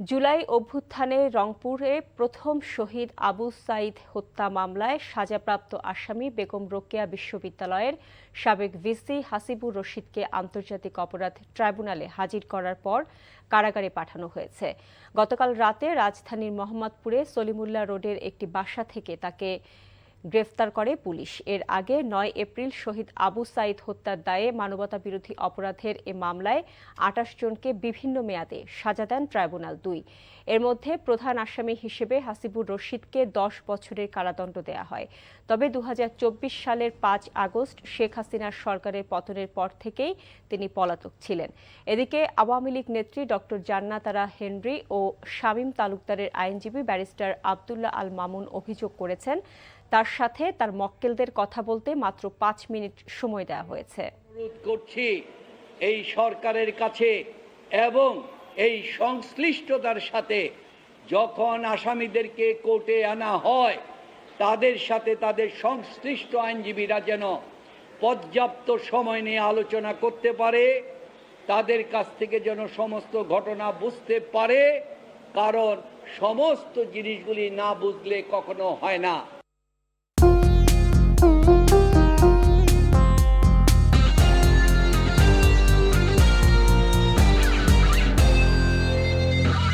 জুলাই অভ্যুত্থানে রংপুরে প্রথম শহীদ আবু সাঈদ হত্যা মামলায় সাজাপ্রাপ্ত আসামি বেগম রোকেয়া বিশ্ববিদ্যালয়ের সাবেক ভিসি হাসিবুর রশিদকে আন্তর্জাতিক অপরাধ ট্রাইব্যুনালে হাজির করার পর কারাগারে পাঠানো হয়েছে। গতকাল রাতে রাজধানীর মোহাম্মদপুরে সলিমুল্লাহ রোডের একটি বাসা থেকে তাকে গ্রেফতার করে পুলিশ। এর আগে ৯ এপ্রিল শহীদ আবু সাঈদ হত্যার দায়ে মানবতাবিরোধী অপরাধের এ মামলায় ২৮ জনকে বিভিন্ন মেয়াদে সাজা দেন ট্রাইব্যুনাল ২। এর মধ্যে প্রধান আসামি হিসেবে হাসিবুর রশিদকে ১০ বছরের কারাদণ্ড দেয়া হয়। তবে ২০২৪ সালের ৫ আগস্ট শেখ হাসিনার সরকারের পতনের পর থেকেই তিনি পলাতক ছিলেন। এদিকে আওয়ামী লীগ নেত্রী ডক্টর জান্নাত আরা হেনরি ও শামীম তালুকদারের আইনজীবী ব্যারিস্টার আব্দুল্লাহ আল মামুন অভিযোগ করেছেন, তার সাথে তার মক্কেলদের কথা বলতে মাত্র ৫ মিনিট সময় দেওয়া হয়েছে। অনুরোধ করছি এই সরকারের কাছে এবং এই সংশ্লিষ্টতার সাথে যখন আসামিদেরকে কোর্টে আনা হয় তাদের সাথে তাদের সংশ্লিষ্ট আইনজীবীরা যেন পর্যাপ্ত সময় নিয়ে আলোচনা করতে পারে, তাদের কাছ থেকে যেন সমস্ত ঘটনা বুঝতে পারে, কারণ সমস্ত জিনিসগুলি না বুঝলে কখনো হয় না।